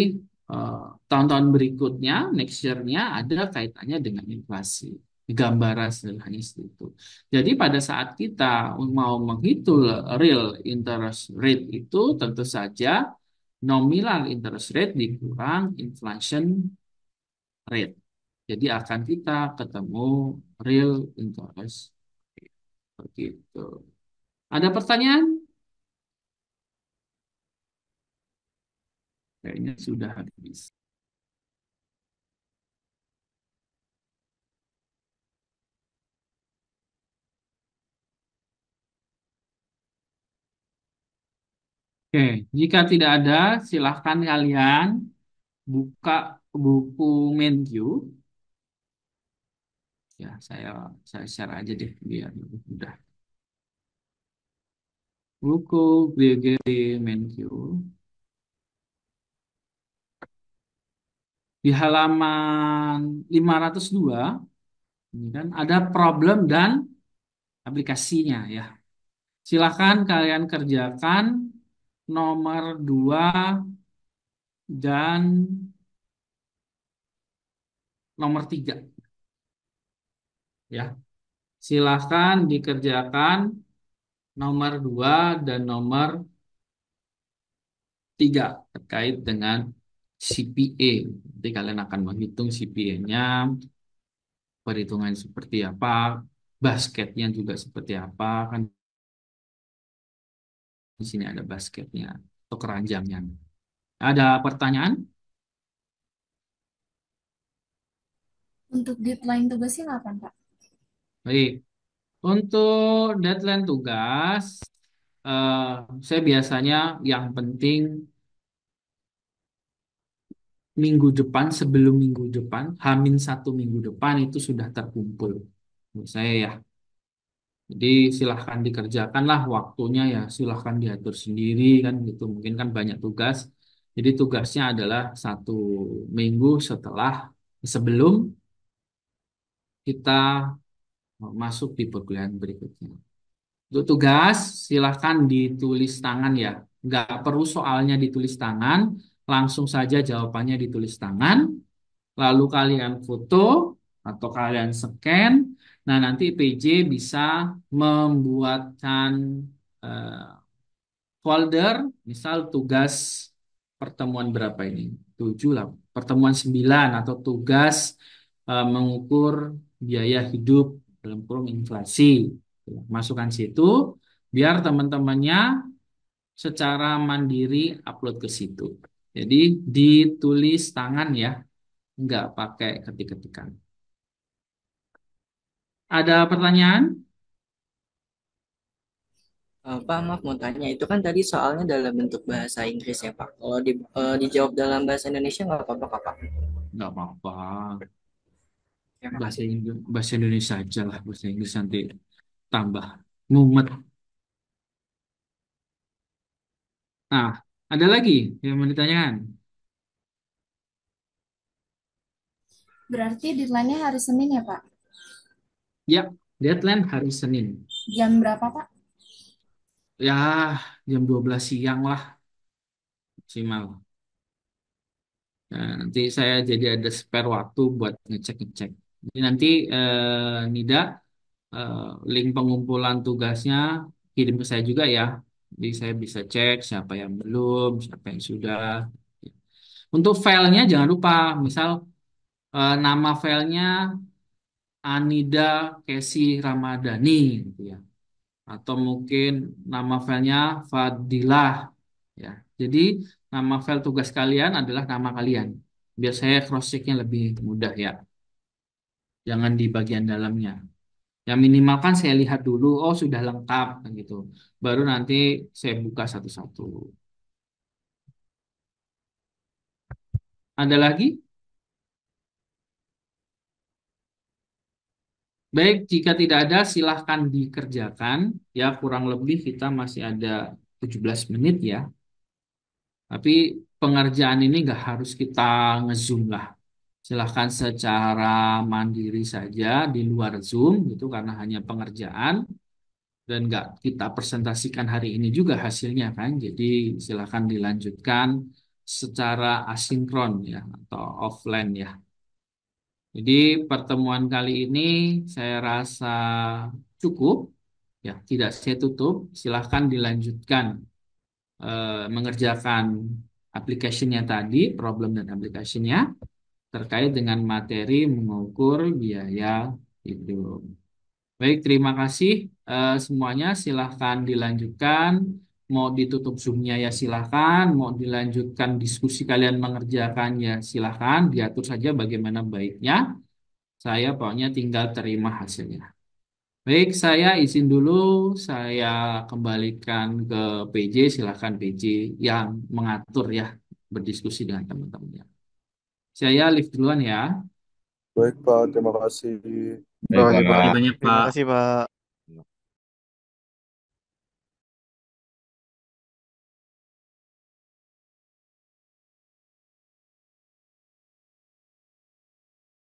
eh, tahun-tahun berikutnya, next year-nya ada kaitannya dengan inflasi. Gambaran sederhananya seperti itu. Jadi pada saat kita mau menghitung real interest rate itu tentu saja nominal interest rate dikurang inflation rate. Jadi akan kita ketemu real interest rate. Begitu. Ada pertanyaan? Kayaknya sudah habis. Oke, jika tidak ada, silahkan kalian buka buku MenQ. Ya, saya share aja deh biar lebih mudah. Buku Gregory MenQ di halaman 502 ini kan ada problem dan aplikasinya ya. Silahkan kalian kerjakan nomor 2 dan nomor 3 ya. Silahkan dikerjakan nomor 2 dan nomor 3 terkait dengan CPA. Nanti kalian akan menghitung CPA-nya, perhitungan seperti apa, basketnya juga seperti apa. Kan di sini ada basketnya atau keranjangnya. Ada pertanyaan? Untuk deadline tugasnya kapan, Pak? Baik, untuk deadline tugas, eh, saya biasanya yang penting minggu depan, sebelum minggu depan, Hamin 1 minggu depan itu sudah terkumpul. Menurut saya ya. Jadi silahkan dikerjakanlah waktunya ya, silahkan diatur sendiri kan gitu. Mungkin kan banyak tugas. Jadi tugasnya adalah 1 minggu setelah sebelum kita masuk di perkuliahan berikutnya. Untuk tugas silahkan ditulis tangan ya. Nggak perlu soalnya ditulis tangan, langsung saja jawabannya ditulis tangan. Lalu kalian foto atau kalian scan. Nah, nanti PJ bisa membuatkan eh, folder, misal tugas pertemuan berapa ini? 7 lah, pertemuan 9 atau tugas mengukur biaya hidup dalam kurung inflasi. Masukkan situ biar teman-temannya secara mandiri upload ke situ. Jadi ditulis tangan ya, nggak pakai ketik-ketikan. Ada pertanyaan? Pak, maaf mau tanya, itu kan tadi soalnya dalam bentuk bahasa Inggris ya Pak. Kalau dijawab dalam bahasa Indonesia nggak apa-apa Kak, Pak. Nggak apa-apa. Terima kasih. Bahasa Indonesia aja lah. Bahasa Inggris nanti tambah mumet. Nah, ada lagi yang mau ditanyakan? Berarti deadline-nya hari Senin ya, Pak? Ya, deadline hari Senin. Jam berapa, Pak? Ya, jam 12 siang lah maksimal. Nah, nanti saya jadi ada spare waktu buat ngecek-ngecek. Jadi nanti Nida eh, link pengumpulan tugasnya kirim ke saya juga ya. Jadi saya bisa cek siapa yang belum, siapa yang sudah. Untuk filenya jangan lupa, misal nama filenya Anida Kesi Ramadhani gitu ya. Atau mungkin nama filenya Fadilah ya. Jadi nama file tugas kalian adalah nama kalian. Biar saya cross checknya lebih mudah ya. Jangan di bagian dalamnya. Yang minimal kan saya lihat dulu, oh sudah lengkap kan gitu. Baru nanti saya buka satu-satu. Ada lagi? Baik, jika tidak ada silahkan dikerjakan. Ya kurang lebih kita masih ada 17 menit ya. Tapi pengerjaan ini nggak harus kita nge-zoom lah. Silahkan secara mandiri saja di luar Zoom gitu karena hanya pengerjaan dan nggak kita presentasikan hari ini juga hasilnya kan. Jadi silahkan dilanjutkan secara asinkron ya atau offline ya. Jadi pertemuan kali ini saya rasa cukup ya, tidak saya tutup. Silahkan dilanjutkan mengerjakan application-nya tadi, problem dan application-nya terkait dengan materi mengukur biaya hidup. Baik, terima kasih semuanya. Silahkan dilanjutkan. Mau ditutup Zoom-nya ya silahkan. Mau dilanjutkan diskusi kalian mengerjakan ya silahkan. Diatur saja bagaimana baiknya. Saya pokoknya tinggal terima hasilnya. Baik, saya izin dulu. Saya kembalikan ke PJ. Silahkan PJ yang mengatur ya. Berdiskusi dengan teman-temannya. Saya live duluan ya. Baik, Pak. Terima kasih. Baik, Terima kasih, Pak. Pak. Banyak, Terima Pak. kasih, Pak.